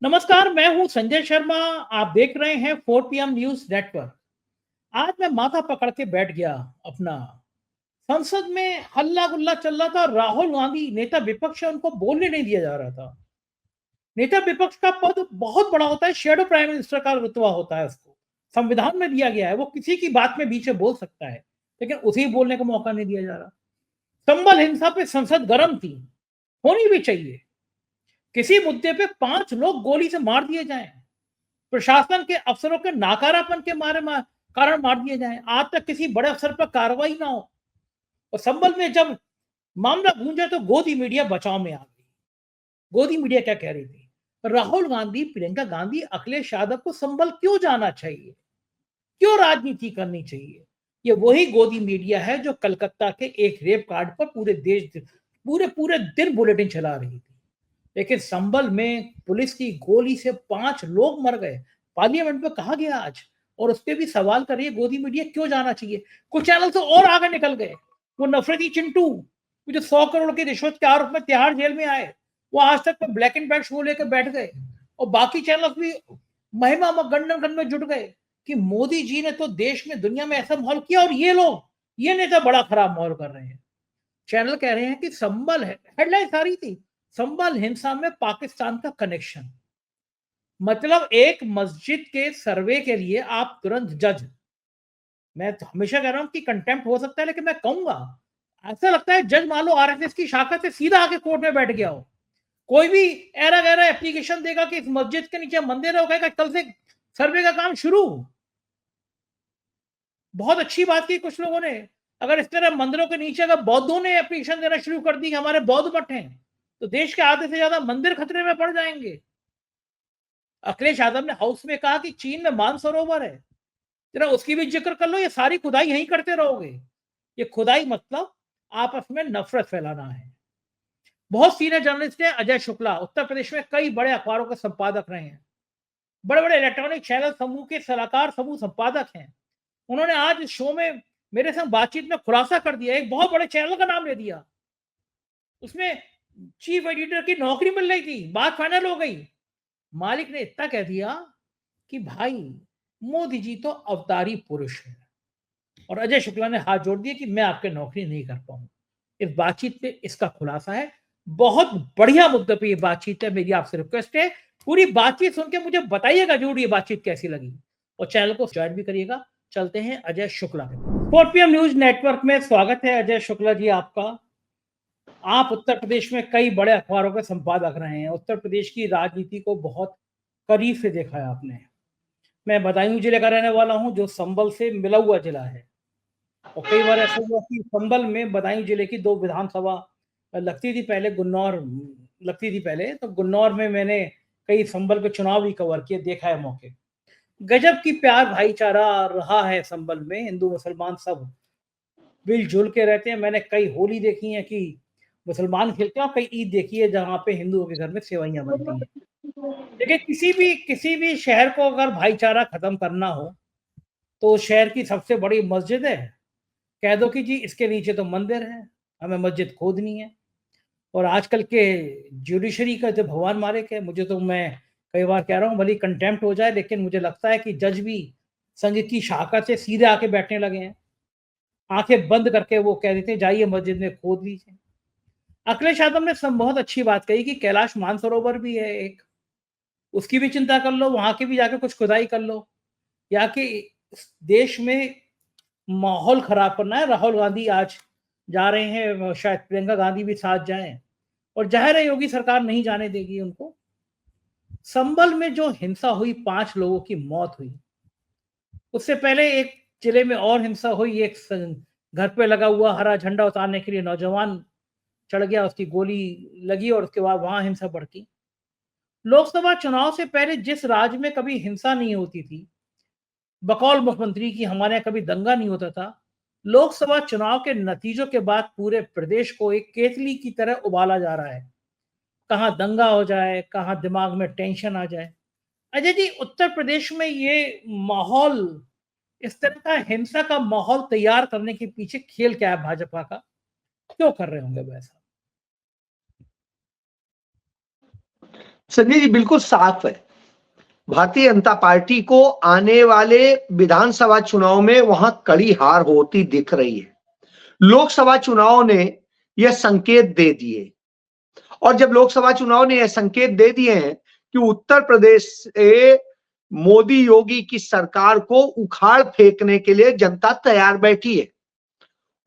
नमस्कार, मैं हूं संजय शर्मा। आप देख रहे हैं 4 पीएम न्यूज नेटवर्क। आज मैं माथा पकड़ के बैठ गया अपना। संसद में हल्ला गुल्ला चल रहा था। राहुल गांधी नेता विपक्ष है, उनको बोलने नहीं दिया जा रहा था। नेता विपक्ष का पद बहुत बड़ा होता है, शेडो प्राइम मिनिस्टर का रुतबा होता है। उसको संविधान में दिया गया है, वो किसी की बात में बीच में बोल सकता है, लेकिन उसे बोलने का मौका नहीं दिया जा रहा। संबल हिंसा पे संसद गर्म थी, होनी भी चाहिए। किसी मुद्दे पे 5 लोग गोली से मार दिए जाएं, प्रशासन के अफसरों के नाकारापन के कारण मार दिए जाएं, आज तक किसी बड़े अफसर पर कार्रवाई ना हो। और संबल में जब मामला गूंजा तो गोदी मीडिया बचाव में आ गई। गोदी मीडिया क्या कह रही थी? राहुल गांधी, प्रियंका गांधी, अखिलेश यादव को संबल क्यों जाना चाहिए, क्यों राजनीति करनी चाहिए? ये वही गोदी मीडिया है जो कलकत्ता के एक रेप कांड पर पूरे देश पूरे पूरे दिन बुलेटिन चला रही थी। लेकिन संभल में पुलिस की गोली से 5 लोग मर गए, पार्लियामेंट में कहा गया आज। और उस पर भी सवाल कर रही है गोदी मीडिया क्यों जाना चाहिए। कुछ चैनल तो और आगे निकल गए। वो नफरती चिंटू, वो जो 100 करोड़ की रिश्वत के आरोप में तिहाड़ जेल में आए, वो आज तक में ब्लैक एंड व्हाइट शो लेकर बैठ गए। और बाकी चैनल भी महिमा गंडन में जुट गए कि मोदी जी ने तो देश में, दुनिया में ऐसा माहौल किया, और ये लोग, ये नेता बड़ा खराब माहौल कर रहे हैं। चैनल कह रहे हैं कि संबल है, हेडलाइन सारी थी, संबल हिंसा में पाकिस्तान का कनेक्शन। मतलब एक मस्जिद के सर्वे के लिए आप तुरंत जज। मैं तो हमेशा कह रहा हूं कि कंटेम्प्ट हो सकता है, लेकिन मैं कहूंगा ऐसा लगता है जज मान लो आरएसएस की शाखा से सीधा आके कोर्ट में बैठ गया हो। कोई भी एरा गैरा एप्लीकेशन देगा कि इस मस्जिद के नीचे मंदिर है, वो कहेगा कल से सर्वे का काम शुरू। बहुत अच्छी बात की कुछ लोगों ने। अगर इस तरह मंदिरों के नीचे अगर बौद्धों ने एप्लीकेशन देना शुरू कर दी कि हमारे बौद्ध मठ हैं, तो देश के आधे से ज्यादा मंदिर खतरे में पड़ जाएंगे। अखिलेश यादव ने हाउस में कहा कि चीन में मानसरोवर है, जरा उसकी भी जिक्र कर लो। ये सारी खुदाई यहीं करते रहोगे। ये खुदाई मतलब आपस में नफरत फैलाना है। बहुत सीनियर जर्नलिस्ट है अजय शुक्ला, उत्तर प्रदेश में कई बड़े अखबारों के संपादक रहे हैं, बड़े बड़े इलेक्ट्रॉनिक चैनल समूह के सलाहकार समूह संपादक हैं। उन्होंने आज शो में मेरे संग बातचीत में खुलासा कर दिया, एक बहुत बड़े चैनल का नाम ले दिया। उसमें चीफ एडिटर की नौकरी मिल रही थी, बात फाइनल हो गई। मालिक ने इतना कह दिया कि भाई मोदी जी तो अवतारी पुरुष है। और अजय शुक्ला ने हाथ जोड़ दिए कि मैं आपके नौकरी नहीं कर पाऊंगा। इस बातचीत पे इसका खुलासा है। बहुत बढ़िया मुद्दे पे ये बातचीत है। मेरी आपसे रिक्वेस्ट है, पूरी बातचीत सुन के मुझे बताइएगा जरूर ये बातचीत कैसी लगी, और चैनल को ज्वाइन भी करिएगा। चलते हैं अजय शुक्ला के। 4 पीएम न्यूज नेटवर्क में स्वागत है अजय शुक्ला जी आपका। आप उत्तर प्रदेश में कई बड़े अखबारों के संपादक रहे हैं, उत्तर प्रदेश की राजनीति को बहुत करीब से देखा है आपने। मैं बदायूं जिले का रहने वाला हूं, जो संबल से मिला हुआ जिला है। और कई बार ऐसा हुआ कि संबल में बदायूं जिले की 2 विधानसभा लगती थी पहले, गुन्नौर लगती थी पहले, तो गुन्नौर में मैंने कई संबल के चुनाव भी कवर किए, देखा है मौके। गजब की प्यार भाईचारा रहा है संबल में, हिंदू मुसलमान सब मिलजुल के रहते हैं। मैंने कई होली देखी है कि मुसलमान खेलते हैं, और कई ईद देखी है जहाँ पे हिंदुओं के घर में सेवैयां बनती हैं। देखिए, किसी भी शहर को अगर भाईचारा खत्म करना हो, तो शहर की सबसे बड़ी मस्जिद है, कह दो कि जी इसके नीचे तो मंदिर है, हमें मस्जिद खोदनी है। और आजकल के जुडिशरी का जो भगवान मारे के, मुझे तो, मैं कई बार कह रहा हूँ भले कंटेम्प्ट हो जाए, लेकिन मुझे लगता है कि जज भी संघ की शाखा से सीधे आके बैठने लगे हैं। आंखें बंद करके वो कह देते हैं जाइए मस्जिद में खोद लीजिए। अखिलेश यादव ने बहुत अच्छी बात कही कि कैलाश मानसरोवर भी है एक, उसकी भी चिंता कर लो, वहां की भी जाके कुछ खुदाई कर लो। या कि देश में माहौल खराब करना है। राहुल गांधी आज जा रहे हैं, शायद प्रियंका गांधी भी साथ जाएं, और जाहिर है योगी सरकार नहीं जाने देगी उनको। संबल में जो हिंसा हुई, 5 लोगों की मौत हुई, उससे पहले एक जिले में और हिंसा हुई। एक घर पे लगा हुआ हरा झंडा उतारने के लिए नौजवान चढ़ गया, उसकी गोली लगी, और उसके बाद वहां हिंसा भड़की। लोकसभा चुनाव से पहले जिस राज्य में कभी हिंसा नहीं होती थी, बकौल मुख्यमंत्री की हमारे यहाँ कभी दंगा नहीं होता था, लोकसभा चुनाव के नतीजों के बाद पूरे प्रदेश को एक केतली की तरह उबाला जा रहा है। कहाँ दंगा हो जाए, कहाँ दिमाग में टेंशन आ जाए। अजय जी, उत्तर प्रदेश में ये माहौल, इस तरह का हिंसा का माहौल तैयार करने के पीछे खेल क्या है भाजपा का? क्यों कर रहे होंगे वैसा? संजय जी बिल्कुल साफ है, भारतीय जनता पार्टी को आने वाले विधानसभा चुनाव में वहां कड़ी हार होती दिख रही है। लोकसभा चुनाव ने यह संकेत दे दिए, और जब लोकसभा चुनाव ने यह संकेत दे दिए हैं कि उत्तर प्रदेश से मोदी योगी की सरकार को उखाड़ फेंकने के लिए जनता तैयार बैठी है।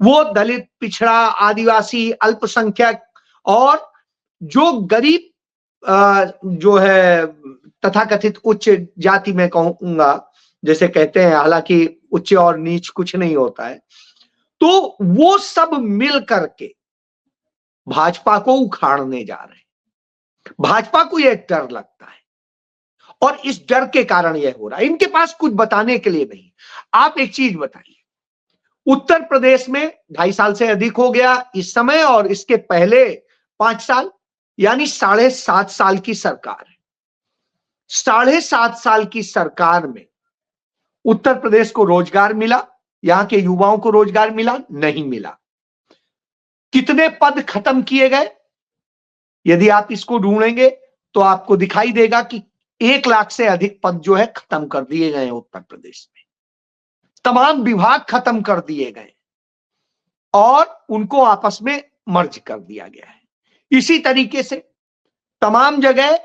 वो दलित, पिछड़ा, आदिवासी, अल्पसंख्यक और जो गरीब जो है तथाकथित उच्च जाति में कहूंगा, जैसे कहते हैं, हालांकि उच्च और नीच कुछ नहीं होता है, तो वो सब मिल करके भाजपा को उखाड़ने जा रहे हैं। भाजपा को यह डर लगता है और इस डर के कारण यह हो रहा है। इनके पास कुछ बताने के लिए नहीं। आप एक चीज बताइए, उत्तर प्रदेश में 2.5 साल से अधिक हो गया इस समय, और इसके पहले 5 साल, यानी 7.5 साल की सरकार है। 7.5 साल की सरकार में उत्तर प्रदेश को रोजगार मिला? यहां के युवाओं को रोजगार मिला? नहीं मिला। कितने पद खत्म किए गए? यदि आप इसको ढूंढेंगे तो आपको दिखाई देगा कि 1 लाख से अधिक पद जो है खत्म कर दिए गए हैं उत्तर प्रदेश में। तमाम विभाग खत्म कर दिए गए और उनको आपस में मर्ज कर दिया गया है। इसी तरीके से तमाम जगह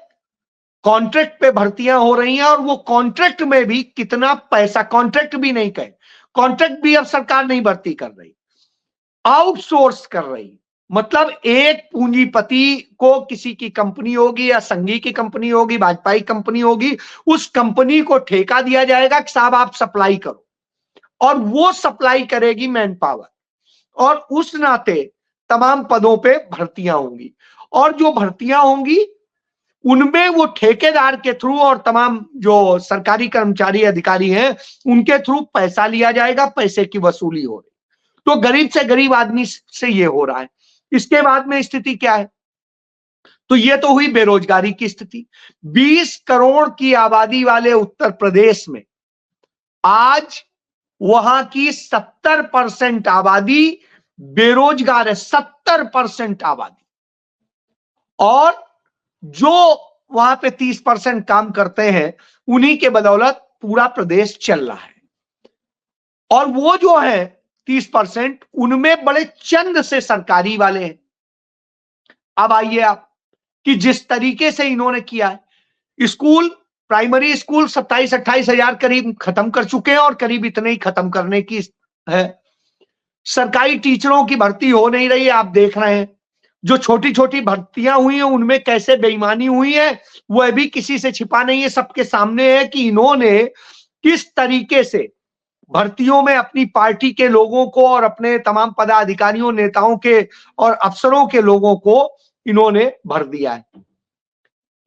कॉन्ट्रैक्ट पे भर्तियां हो रही हैं, और वो कॉन्ट्रैक्ट में भी कितना पैसा, कॉन्ट्रैक्ट भी नहीं कहे, कॉन्ट्रैक्ट भी अब सरकार नहीं भर्ती कर रही, आउटसोर्स कर रही। मतलब एक पूंजीपति को किसी की कंपनी होगी या संघी की कंपनी होगी, भाजपा की कंपनी होगी, उस कंपनी को ठेका दिया जाएगा कि साहब आप सप्लाई करो, और वो सप्लाई करेगी मैन पावर, और उस नाते तमाम पदों पे भर्तियां होंगी, और जो भर्तियां होंगी उनमें वो ठेकेदार के थ्रू और तमाम जो सरकारी कर्मचारी अधिकारी हैं उनके थ्रू पैसा लिया जाएगा, पैसे की वसूली हो रही। तो गरीब से गरीब आदमी से ये हो रहा है। इसके बाद में स्थिति क्या है? तो ये तो हुई बेरोजगारी की स्थिति। 20 करोड़ की आबादी वाले उत्तर प्रदेश में आज वहां की 70% आबादी बेरोजगार है। 70% आबादी, और जो वहां पे 30% काम करते हैं उन्हीं के बदौलत पूरा प्रदेश चल रहा है। और वो जो है 30%, उनमें बड़े चंद से सरकारी वाले हैं। अब आइए आप कि जिस तरीके से इन्होंने किया है, स्कूल, प्राइमरी स्कूल 27-28 हजार करीब खत्म कर चुके हैं, और करीब इतने ही खत्म करने की है। सरकारी टीचरों की भर्ती हो नहीं रही है, आप देख रहे हैं। जो छोटी छोटी भर्तियां हुई हैं उनमें कैसे बेईमानी हुई है वह भी किसी से छिपा नहीं है, सबके सामने है कि इन्होंने किस तरीके से भर्तियों में अपनी पार्टी के लोगों को और अपने तमाम पदाधिकारियों, नेताओं के और अफसरों के लोगों को इन्होंने भर दिया है।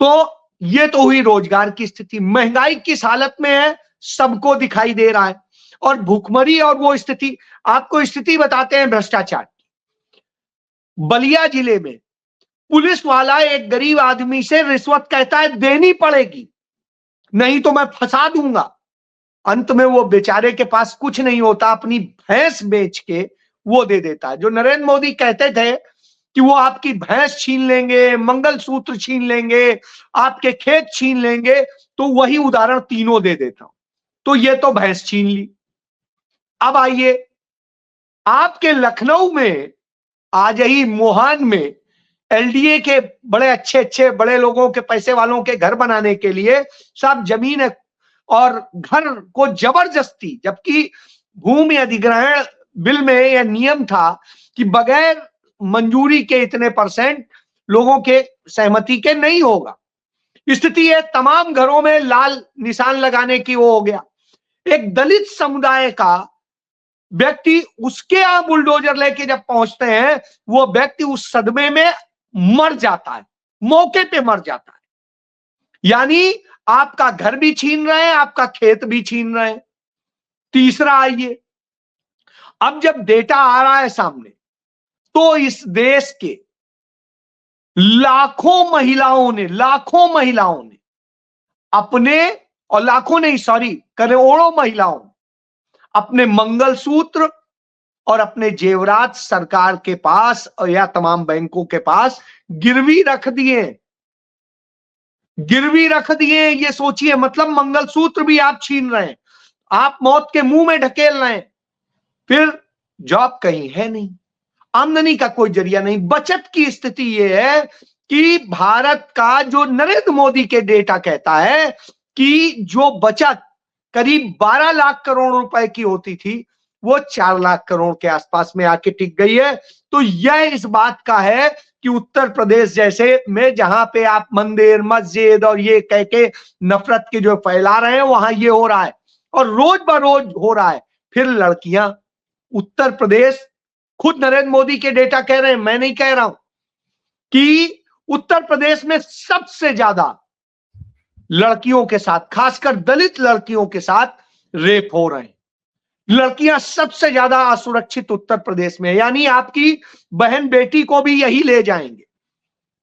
तो ये तो हुई रोजगार की स्थिति। महंगाई किस हालत में है सबको दिखाई दे रहा है, और भूखमरी और वो स्थिति, आपको स्थिति बताते हैं भ्रष्टाचार। बलिया जिले में पुलिस वाला एक गरीब आदमी से रिश्वत कहता है देनी पड़ेगी, नहीं तो मैं फंसा दूंगा। अंत में वो बेचारे के पास कुछ नहीं होता, अपनी भैंस बेच के वो दे देता है। जो नरेंद्र मोदी कहते थे कि वो आपकी भैंस छीन लेंगे, मंगलसूत्र छीन लेंगे, आपके खेत छीन लेंगे, तो वही उदाहरण तीनों दे देता हूं। तो ये तो भैंस छीन ली। अब आइए आपके लखनऊ में, आज ही मोहान में एलडीए के बड़े अच्छे अच्छे बड़े लोगों के, पैसे वालों के घर बनाने के लिए सब जमीन और घर को जबरदस्ती, जबकि भूमि अधिग्रहण बिल में यह नियम था कि बगैर मंजूरी के इतने % लोगों के सहमति के नहीं होगा। स्थिति है तमाम घरों में लाल निशान लगाने की वो हो गया। एक दलित समुदाय का व्यक्ति, उसके यहां बुलडोजर लेके जब पहुंचते हैं, वो व्यक्ति उस सदमे में मर जाता है, मौके पे मर जाता है। यानी आपका घर भी छीन रहे हैं, आपका खेत भी छीन रहे हैं। तीसरा आइए, अब जब डेटा आ रहा है सामने, तो इस देश के लाखों महिलाओं ने अपने, और लाखों नहीं, सॉरी, करोड़ों महिलाओं अपने मंगलसूत्र और अपने जेवरात सरकार के पास या तमाम बैंकों के पास गिरवी रख दिए। गिरवी रख दिए, ये सोचिए, मतलब मंगलसूत्र भी आप छीन रहे हैं, आप मौत के मुंह में ढकेल रहे हैं, फिर जॉब कहीं है नहीं, आमदनी का कोई जरिया नहीं। बचत की स्थिति यह है कि भारत का जो नरेंद्र मोदी के डेटा कहता है कि जो बचत करीब 12 लाख करोड़ रुपए की होती थी, वो 4 लाख करोड़ के आसपास में आके टिक गई है। तो यह इस बात का है कि उत्तर प्रदेश जैसे में, जहां पे आप मंदिर मस्जिद और ये कह के नफरत के जो फैला रहे हैं, वहां ये हो रहा है और रोज बरोज हो रहा है। फिर लड़कियां, उत्तर प्रदेश, खुद नरेंद्र मोदी के डेटा कह रहे हैं, मैं नहीं कह रहा हूं, कि उत्तर प्रदेश में सबसे ज्यादा लड़कियों के साथ, खासकर दलित लड़कियों के साथ रेप हो रहे हैं। लड़कियां सबसे ज्यादा असुरक्षित उत्तर प्रदेश में, यानी आपकी बहन बेटी को भी यही ले जाएंगे।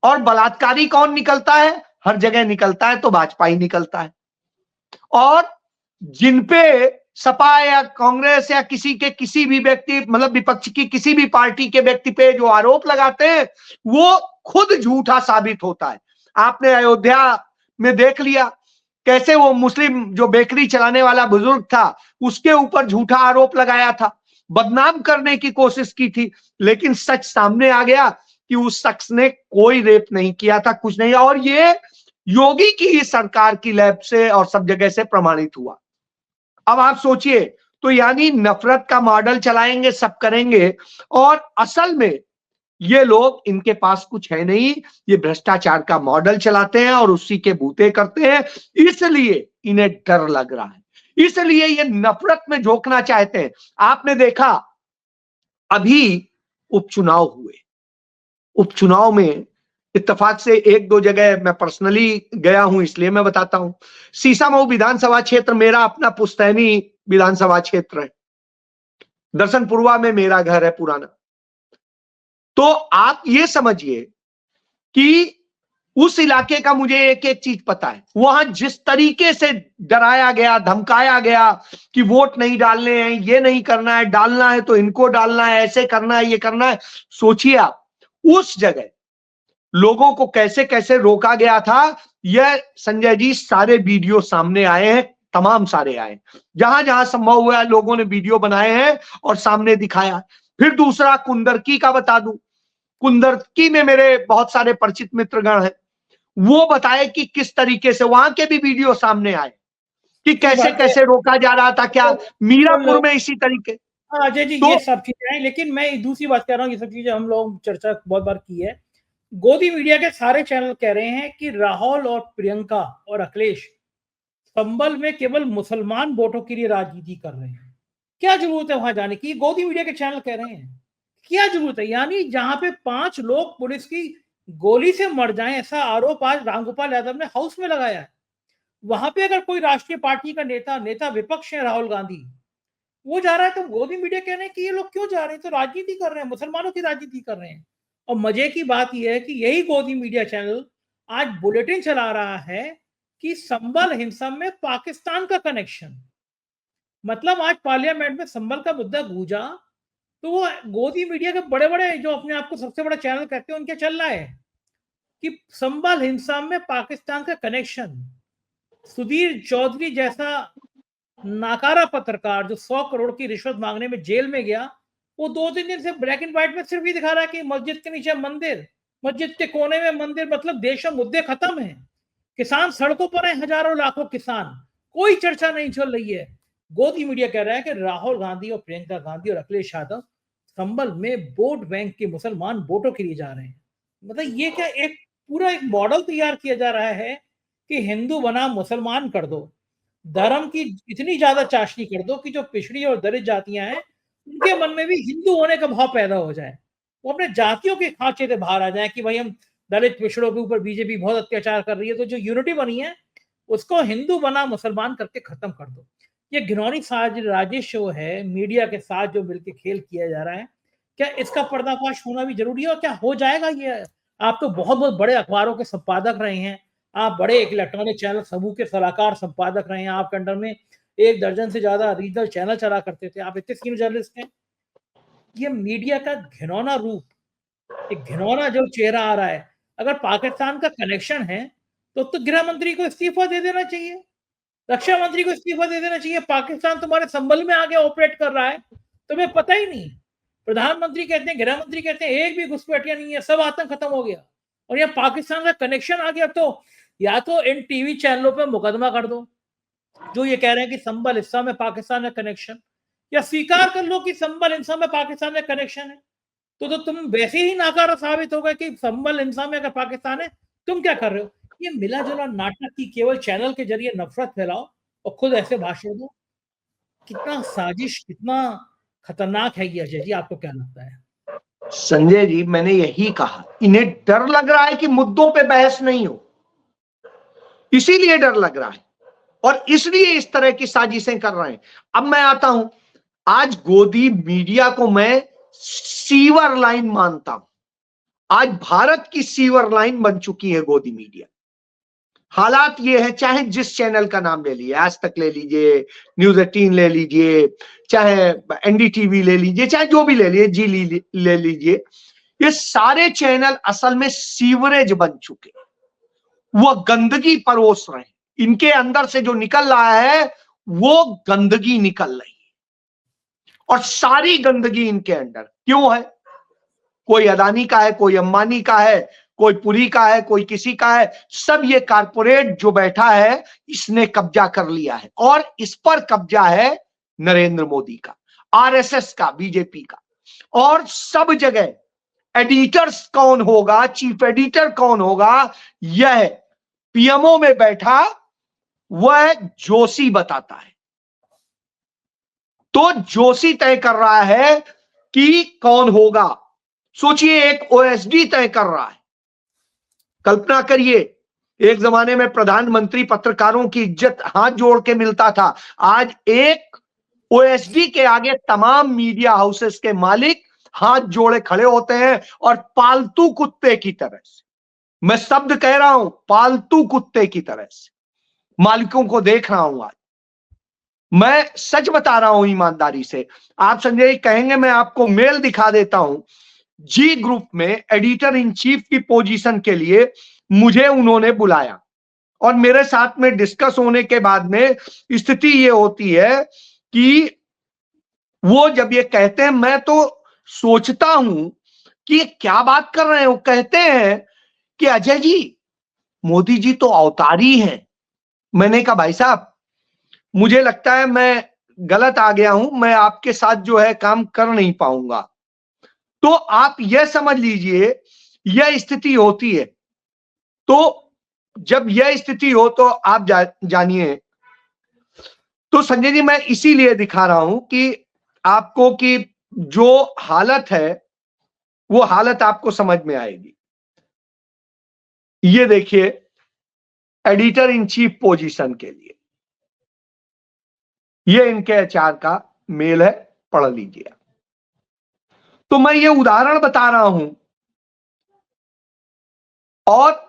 और बलात्कारी कौन निकलता है? हर जगह निकलता है तो भाजपा ही निकलता है। और जिनपे सपा या कांग्रेस या किसी के किसी भी व्यक्ति, मतलब विपक्ष की किसी भी पार्टी के व्यक्ति पे जो आरोप लगाते हैं, वो खुद झूठा साबित होता है। आपने अयोध्या में देख लिया कैसे वो मुस्लिम जो बेकरी चलाने वाला बुजुर्ग था, उसके ऊपर झूठा आरोप लगाया था, बदनाम करने की कोशिश की थी, लेकिन सच सामने आ गया कि उस शख्स ने कोई रेप नहीं किया था, कुछ नहीं। और ये योगी की ही सरकार की लैब से और सब जगह से प्रमाणित हुआ। अब आप सोचिए, तो यानी नफरत का मॉडल चलाएंगे, सब करेंगे, और असल में ये लोग, इनके पास कुछ है नहीं, ये भ्रष्टाचार का मॉडल चलाते हैं और उसी के बूते करते हैं, इसलिए इन्हें डर लग रहा है, इसलिए ये नफरत में झोंकना चाहते हैं। आपने देखा अभी उपचुनाव हुए, उपचुनाव में इत्तेफाक से एक दो जगह मैं पर्सनली गया हूं, इसलिए मैं बताता हूं। सीसामऊ विधानसभा क्षेत्र मेरा अपना पुश्तैनी विधानसभा क्षेत्र है, दर्शनपुरवा में मेरा घर है पुराना। तो आप ये समझिए कि उस इलाके का मुझे एक एक चीज पता है। वहां जिस तरीके से डराया गया, धमकाया गया कि वोट नहीं डालने हैं, ये नहीं करना है, डालना है तो इनको डालना है, ऐसे करना है, ये करना है। सोचिए आप उस जगह लोगों को कैसे कैसे रोका गया था। यह संजय जी सारे वीडियो सामने आए हैं, तमाम सारे आए, जहां जहां संभव हुआ लोगों ने वीडियो बनाए हैं और सामने दिखाया। फिर दूसरा कुंदरकी का बता दूं, कुंदरकी में मेरे बहुत सारे परिचित मित्रगण हैं, वो बताए कि किस तरीके से वहां के भी वीडियो सामने आए कि ये कैसे बात है। कैसे रोका जा रहा था। क्या मीरापुर में इसी तरीके। हाँ अजय जी, तो ये सब चीजें हैं, लेकिन मैं एक दूसरी बात कह रहा हूँ, ये सब चीजें हम लोग चर्चा बहुत बार की है। गोदी मीडिया के सारे चैनल कह रहे हैं कि राहुल और प्रियंका और अखिलेश संभल में केवल मुसलमान वोटों के लिए राजनीति कर रहे हैं। क्या जरूरत है वहां जाने की? गोदी मीडिया के चैनल कह रहे हैं, क्या जरूरत है? यानी जहां पे 5 लोग पुलिस की गोली से मर जाएं, ऐसा आरोप आज रामगोपाल यादव ने हाउस में लगाया है। वहां पे अगर कोई राष्ट्रीय पार्टी का नेता विपक्ष है, राहुल गांधी, वो जा रहा है, तो गोदी मीडिया कह रहे हैं कि ये लोग क्यों जा रहे हैं, तो राजनीति कर रहे हैं, मुसलमानों की राजनीति कर रहे हैं। और मजे की बात यह है कि यही गोदी मीडिया चैनल आज बुलेटिन चला रहा है कि संभल हिंसा में पाकिस्तान का कनेक्शन। मतलब आज पार्लियामेंट में संभल का मुद्दा गूंजा, तो वो गोदी मीडिया के बड़े बड़े जो अपने आप को सबसे बड़ा चैनल कहते हैं, उनके चल रहा है कि संभल हिंसा में पाकिस्तान का कनेक्शन। सुधीर चौधरी जैसा नाकारा पत्रकार जो 100 करोड़ की रिश्वत मांगने में जेल में गया, वो 2-3 दिन से ब्लैक एंड व्हाइट में सिर्फ ये दिखा रहा है कि मस्जिद के नीचे मंदिर, मस्जिद के कोने में मंदिर। मतलब देश में मुद्दे खत्म है, किसान सड़कों पर हैं, हजारों लाखों किसान, कोई चर्चा नहीं चल रही है। गोदी मीडिया कह रहा है कि राहुल गांधी और प्रियंका गांधी और अखिलेश यादव संभल में वोट बैंक के मुसलमान वोटों के लिए जा रहे हैं। मतलब ये क्या एक पूरा एक मॉडल तैयार किया जा रहा है कि हिंदू बनाम मुसलमान कर दो, धर्म की इतनी ज्यादा चाशनी कर दो कि जो पिछड़ी और दलित जातियां हैं, उनके मन में भी हिंदू होने का भाव पैदा हो जाए, वो अपने जातियों के खांचे से बाहर आ जाए कि भाई हम दलित पिछड़ों के ऊपर बीजेपी बहुत अत्याचार कर रही है, तो जो यूनिटी बनी है उसको हिंदू बना मुसलमान करके खत्म कर दो। ये घिनौनी राजेश शो है, मीडिया के साथ जो मिलकर खेल किया जा रहा है, क्या इसका पर्दाफाश होना भी जरूरी है और क्या हो जाएगा ये? आप तो बहुत बहुत बड़े अखबारों के संपादक रहे हैं, आप बड़े एक इलेक्ट्रॉनिक चैनल समूह के सलाहकार संपादक रहे हैं, आपके अंडर में 1 दर्जन से ज्यादा रीजनल चैनल चला करते थे, आप इतने सीनियर जर्नलिस्ट हैं। ये मीडिया का घिनौना रूप, एक घिनौना जो चेहरा आ रहा है। अगर पाकिस्तान का कनेक्शन है तो गृह मंत्री को इस्तीफा दे देना चाहिए, रक्षा मंत्री को इस्तीफा दे देना चाहिए। पाकिस्तान तुम्हारे संबल में आगे ऑपरेट कर रहा है, तुम्हें पता ही नहीं। प्रधानमंत्री कहते हैं, गृह मंत्री कहते हैं एक भी घुसपैठिया नहीं है, सब आतंक खत्म हो गया। और ये पाकिस्तान का कनेक्शन आ गया, तो या तो इन टीवी चैनलों पे मुकदमा कर दो जो ये कह रहे हैं कि संबल हिस्सा में पाकिस्तान में कनेक्शन, या स्वीकार कर लो कि संबल हिस्सा में पाकिस्तान में कनेक्शन है। तो तुम वैसे ही नाकारा साबित हो गए कि संबल हिंसा में अगर पाकिस्तान है, तुम क्या कर रहे हो? ये मिला जुला नाटक की केवल चैनल के जरिए नफरत फैलाओ और खुद ऐसे भाषण दो। कितना साजिश, कितना खतरनाक है ये। अजय जी, आपको क्या लगता है? संजय जी, मैंने यही कहा, इन्हें डर लग रहा है कि मुद्दों पे बहस नहीं हो, इसीलिए डर लग रहा है और इसलिए इस तरह की साजिशें कर रहे हैं। अब मैं आता हूं, आज गोदी मीडिया को मैं सीवर लाइन मानता हूं। आज भारत की सीवर लाइन बन चुकी है गोदी मीडिया। हालात ये है, चाहे जिस चैनल का नाम ले लीजिए, आज तक ले लीजिए, न्यूज 18 ले लीजिए, चाहे एनडीटीवी ले लीजिए, चाहे जो भी ले लीजिए, जी ले लीजिए, ये सारे चैनल असल में सीवरेज बन चुके हैं। वो गंदगी परोस रहे हैं, इनके अंदर से जो निकल रहा है वो गंदगी निकल रही है। और सारी गंदगी इनके अंदर क्यों है? कोई अदानी का है, कोई अंबानी का है, कोई पुरी का है, कोई किसी का है, सब ये कारपोरेट जो बैठा है इसने कब्जा कर लिया है। और इस पर कब्जा है नरेंद्र मोदी का, आरएसएस का, बीजेपी का। और सब जगह एडिटर्स कौन होगा, चीफ एडिटर कौन होगा, यह पीएमओ में बैठा वह जोशी बताता है। तो जोशी तय कर रहा है कि कौन होगा। सोचिए, एक ओएसडी तय कर रहा है। कल्पना करिए, एक जमाने में प्रधानमंत्री पत्रकारों की इज्जत हाथ जोड़ के मिलता था, आज एक ओएसडी के आगे तमाम मीडिया हाउसेस के मालिक हाथ जोड़े खड़े होते हैं और पालतू कुत्ते की तरह से, मैं शब्द कह रहा हूं, पालतू कुत्ते की तरह से मालिकों को देख रहा हूं। आज मैं सच बता रहा हूं ईमानदारी से। आप संजय कहेंगे, मैं आपको मेल दिखा देता हूं। जी ग्रुप में एडिटर इन चीफ की पोजीशन के लिए मुझे उन्होंने बुलाया और मेरे साथ में डिस्कस होने के बाद में स्थिति ये होती है कि वो जब ये कहते हैं, मैं तो सोचता हूं कि क्या बात कर रहे हो। कहते हैं कि अजय जी, मोदी जी तो अवतारी हैं। मैंने कहा, भाई साहब, मुझे लगता है मैं गलत आ गया हूं, मैं आपके साथ जो है काम कर नहीं पाऊंगा। तो आप यह समझ लीजिए, यह स्थिति होती है। तो जब यह स्थिति हो तो आप जानिए। तो संजय जी, मैं इसीलिए दिखा रहा हूं कि आपको कि जो हालत है वो हालत आपको समझ में आएगी। ये देखिए, एडिटर इन चीफ पोजीशन के लिए ये इनके एचआर का मेल है, पढ़ लीजिए। तो मैं ये उदाहरण बता रहा हूं और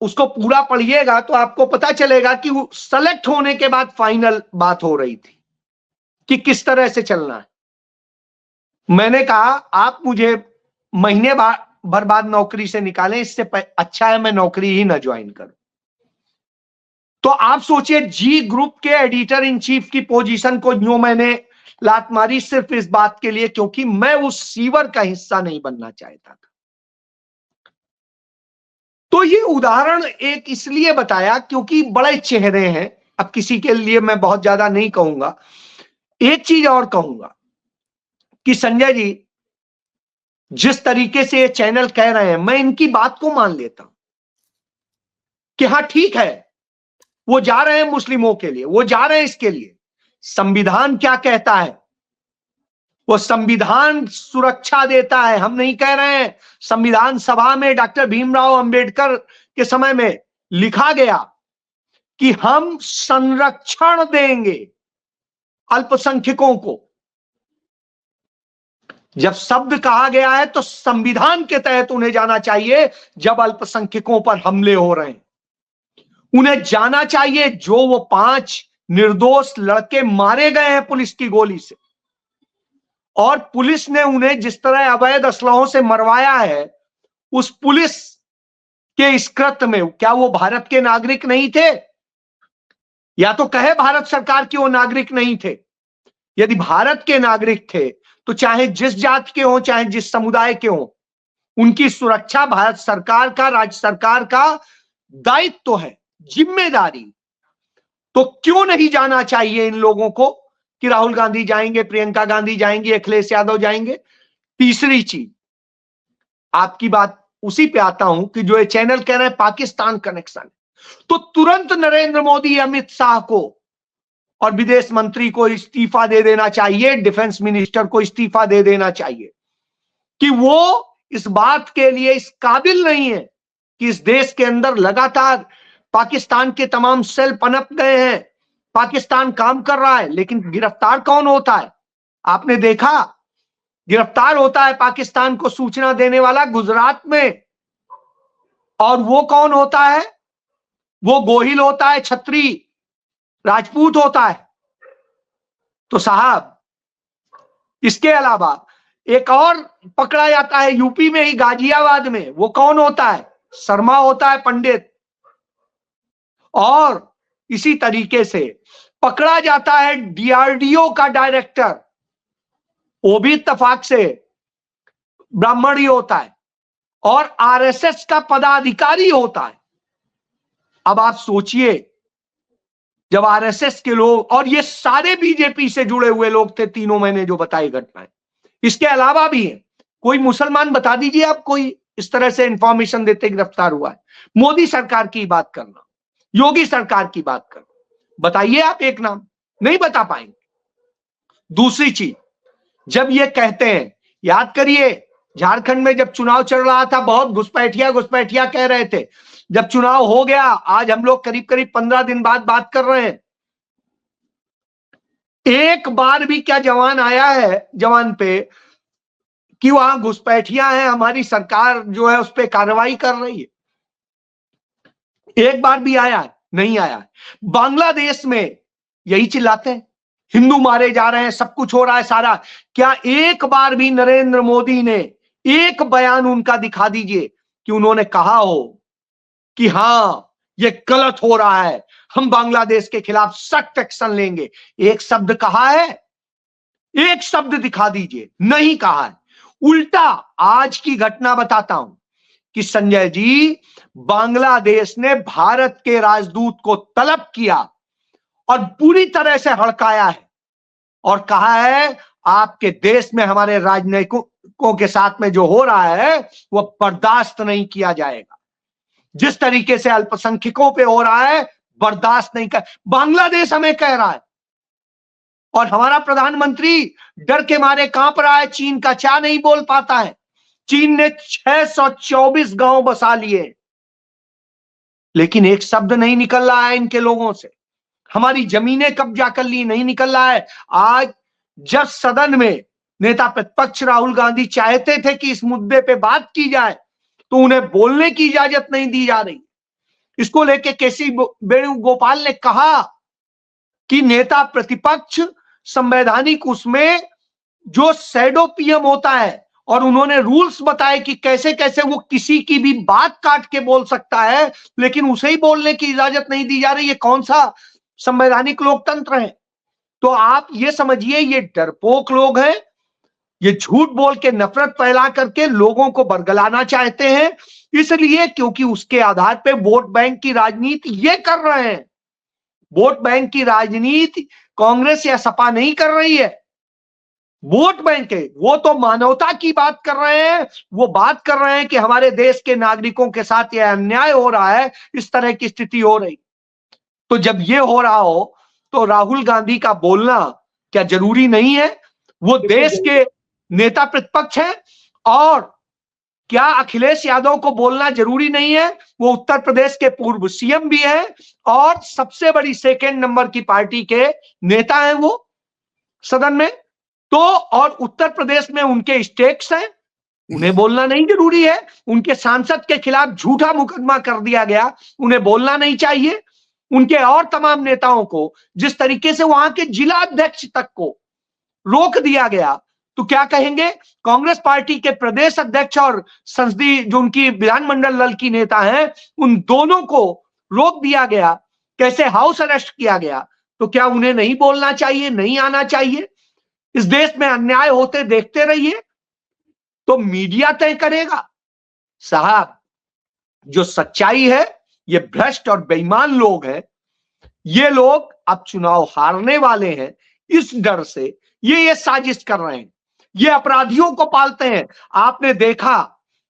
उसको पूरा पढ़िएगा तो आपको पता चलेगा कि वो सेलेक्ट होने के बाद फाइनल बात हो रही थी कि किस तरह से चलना है। मैंने कहा, आप मुझे महीने भर बाद नौकरी से निकालें, इससे अच्छा है मैं नौकरी ही ना ज्वाइन करूं। तो आप सोचिए, जी ग्रुप के एडिटर इन चीफ की पोजीशन को यूं मैंने लात मारी सिर्फ इस बात के लिए क्योंकि मैं उस सीवर का हिस्सा नहीं बनना चाहता था। तो ये उदाहरण एक इसलिए बताया क्योंकि बड़े चेहरे हैं। अब किसी के लिए मैं बहुत ज्यादा नहीं कहूंगा। एक चीज और कहूंगा कि संजय जी, जिस तरीके से ये चैनल कह रहे हैं, मैं इनकी बात को मान लेता हूं कि हाँ ठीक है, वो जा रहे हैं मुस्लिमों के लिए, वो जा रहे हैं इसके लिए। संविधान क्या कहता है? वो संविधान सुरक्षा देता है। हम नहीं कह रहे हैं, संविधान सभा में डॉक्टर भीमराव अंबेडकर के समय में लिखा गया कि हम संरक्षण देंगे अल्पसंख्यकों को। जब शब्द कहा गया है तो संविधान के तहत उन्हें जाना चाहिए। जब अल्पसंख्यकों पर हमले हो रहे हैं, उन्हें जाना चाहिए। जो वो 5 निर्दोष लड़के मारे गए हैं पुलिस की गोली से, और पुलिस ने उन्हें जिस तरह अवैध असलहों से मरवाया है, उस पुलिस कि इस कृत्य में क्या वो भारत के नागरिक नहीं थे? या तो कहे भारत सरकार कि वो नागरिक नहीं थे। यदि भारत के नागरिक थे तो चाहे जिस जाति के हों, चाहे जिस समुदाय के हों, उनकी सुरक्षा भारत सरकार का, राज्य सरकार का दायित्व है, जिम्मेदारी। तो क्यों नहीं जाना चाहिए इन लोगों को कि राहुल गांधी जाएंगे, प्रियंका गांधी जाएंगी, अखिलेश यादव जाएंगे? तीसरी चीज, आपकी बात उसी पे आता हूं कि जो ये चैनल कह रहे हैं पाकिस्तान कनेक्शन, तो तुरंत नरेंद्र मोदी, अमित शाह को और विदेश मंत्री को इस्तीफा दे देना चाहिए, डिफेंस मिनिस्टर को इस्तीफा दे देना चाहिए कि वो इस बात के लिए इस काबिल नहीं है कि इस देश के अंदर लगातार पाकिस्तान के तमाम सेल पनप गए हैं, पाकिस्तान काम कर रहा है, लेकिन गिरफ्तार कौन होता है? आपने देखा, गिरफ्तार होता है पाकिस्तान को सूचना देने वाला गुजरात में, और वो कौन होता है? वो गोहिल होता है, छत्री राजपूत होता है। तो साहब, इसके अलावा एक और पकड़ा जाता है यूपी में ही, गाजियाबाद में, वो कौन होता है? शर्मा होता है, पंडित। और इसी तरीके से पकड़ा जाता है डीआरडीओ का डायरेक्टर, वो भी इत्तेफाक से ब्राह्मण ही होता है, और आरएसएस का पदाधिकारी होता है। अब आप सोचिए, जब आरएसएस के लोग, और ये सारे बीजेपी से जुड़े हुए लोग थे, तीनों मैंने जो बताई घटनाएं, इसके अलावा भी है। कोई मुसलमान बता दीजिए आप, कोई इस तरह से इंफॉर्मेशन देते गिरफ्तार हुआ है? मोदी सरकार की बात करना, योगी सरकार की बात करना, बताइए आप एक नाम, नहीं बता पाएंगे। दूसरी चीज, जब ये कहते हैं, याद करिए झारखंड में जब चुनाव चल रहा था, बहुत घुसपैठिया कह रहे थे। जब चुनाव हो गया, आज हम लोग करीब करीब 15 दिन बाद बात कर रहे हैं, एक बार भी क्या जवान आया है जवान पे कि वहां घुसपैठिया है, हमारी सरकार जो है उस पर कार्रवाई कर रही है? एक बार भी आया है? नहीं आया है। बांग्लादेश में यही चिल्लाते हैं, हिंदू मारे जा रहे हैं, सब कुछ हो रहा है सारा। क्या एक बार भी नरेंद्र मोदी ने एक बयान उनका दिखा दीजिए कि उन्होंने कहा हो कि हां ये गलत हो रहा है, हम बांग्लादेश के खिलाफ सख्त एक्शन लेंगे? एक शब्द कहा है? एक शब्द दिखा दीजिए। नहीं कहा है। उल्टा आज की घटना बताता हूं कि संजय जी, बांग्लादेश ने भारत के राजदूत को तलब किया और पूरी तरह से हड़काया है और कहा है आपके देश में हमारे राजनयिकों के साथ में जो हो रहा है वो बर्दाश्त नहीं किया जाएगा। जिस तरीके से अल्पसंख्यकों पे हो रहा है, बर्दाश्त नहीं कर, बांग्लादेश हमें कह रहा है। और हमारा प्रधानमंत्री डर के मारे कांप रहा है, चीन का चा नहीं बोल पाता है। चीन ने 624 गांव बसा लिए, लेकिन एक शब्द नहीं निकल रहा है इनके लोगों से। हमारी जमीनें कब्जा कर ली, नहीं निकल रहा है। आज जब सदन में नेता प्रतिपक्ष राहुल गांधी चाहते थे कि इस मुद्दे पे बात की जाए, तो उन्हें बोलने की इजाजत नहीं दी जा रही। इसको लेके केसी वेणुगोपाल ने कहा कि नेता प्रतिपक्ष संवैधानिक उसमें जो शैडो पीएम होता है, और उन्होंने रूल्स बताए कि कैसे कैसे वो किसी की भी बात काट के बोल सकता है, लेकिन उसे ही बोलने की इजाजत नहीं दी जा रही। ये कौन सा संवैधानिक लोकतंत्र है? तो आप ये समझिए, ये डरपोक लोग हैं, ये झूठ बोल के नफरत फैला करके लोगों को बरगलाना चाहते हैं, इसलिए क्योंकि उसके आधार पे वोट बैंक की राजनीति ये कर रहे हैं। वोट बैंक की राजनीति कांग्रेस या सपा नहीं कर रही है, वोट बैंक है। वो तो मानवता की बात कर रहे हैं, वो बात कर रहे हैं कि हमारे देश के नागरिकों के साथ यह अन्याय हो रहा है, इस तरह की स्थिति हो रही। तो जब ये हो रहा हो तो राहुल गांधी का बोलना क्या जरूरी नहीं है? वो देश के नेता प्रतिपक्ष हैं। और क्या अखिलेश यादव को बोलना जरूरी नहीं है? वो उत्तर प्रदेश के पूर्व सीएम भी हैं और सबसे बड़ी सेकंड नंबर की पार्टी के नेता हैं वो सदन में। तो और उत्तर प्रदेश में उनके स्टेक्स हैं, उन्हें बोलना नहीं जरूरी है। उनके सांसद के खिलाफ झूठा मुकदमा कर दिया गया, उन्हें बोलना नहीं चाहिए। उनके और तमाम नेताओं को जिस तरीके से वहां के जिला अध्यक्ष तक को रोक दिया गया, तो क्या कहेंगे? कांग्रेस पार्टी के प्रदेश अध्यक्ष और संसदीय जो उनकी विधानमंडल दल की नेता हैं, उन दोनों को रोक दिया गया, कैसे हाउस अरेस्ट किया गया, तो क्या उन्हें नहीं बोलना चाहिए, नहीं आना चाहिए? इस देश में अन्याय होते देखते रहिए, तो मीडिया तय करेगा? साहब, जो सच्चाई है, ये भ्रष्ट और बेईमान लोग हैं, ये लोग अब चुनाव हारने वाले हैं, इस डर से ये साजिश कर रहे हैं, ये अपराधियों को पालते हैं। आपने देखा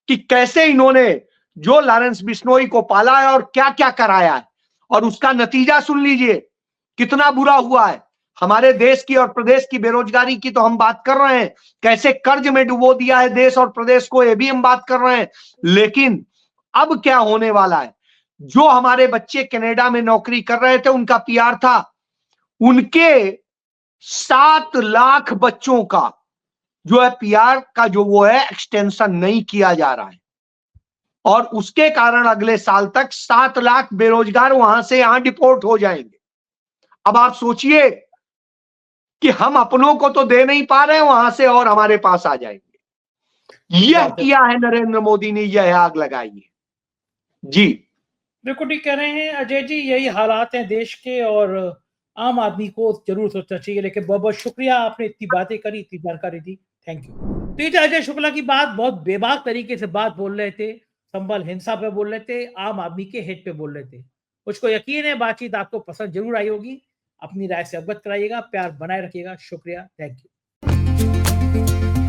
कि कैसे इन्होंने जो लॉरेंस बिश्नोई को पाला है और क्या क्या कराया है, और उसका नतीजा सुन लीजिए कितना बुरा हुआ है। हमारे देश की और प्रदेश की बेरोजगारी की तो हम बात कर रहे हैं, कैसे कर्ज में डुबो दिया है देश और प्रदेश को, ये भी हम बात कर रहे हैं। लेकिन अब क्या होने वाला है? जो हमारे बच्चे कनाडा में नौकरी कर रहे थे, उनका पीआर था, उनके 7 लाख बच्चों का जो है पीआर का जो वो है एक्सटेंशन नहीं किया जा रहा है, और उसके कारण अगले साल तक 7 लाख बेरोजगार वहां से यहां डिपोर्ट हो जाएंगे। अब आप सोचिए कि हम अपनों को तो दे नहीं पा रहे हैं वहां से, और हमारे पास आ जाएंगे। यह किया है नरेंद्र मोदी ने, यह आग लगाई है। जी बिल्कुल ठीक कह रहे हैं अजय जी, यही हालात हैं देश के, और आम आदमी को जरूर सोचना चाहिए। लेकिन बहुत बहुत शुक्रिया, आपने इतनी बातें करी, इतनी जानकारी दी, थैंक यू। तो ये तो अजय शुक्ला की बात, बहुत बेबाक तरीके से बात बोल रहे थे, संबल हिंसा पे बोल रहे थे, आम आदमी के हित पे बोल रहे थे। मुझको यकीन है बातचीत आपको पसंद जरूर आई होगी। अपनी राय से अवगत कराइएगा, प्यार बनाए रखिएगा। शुक्रिया, थैंक यू।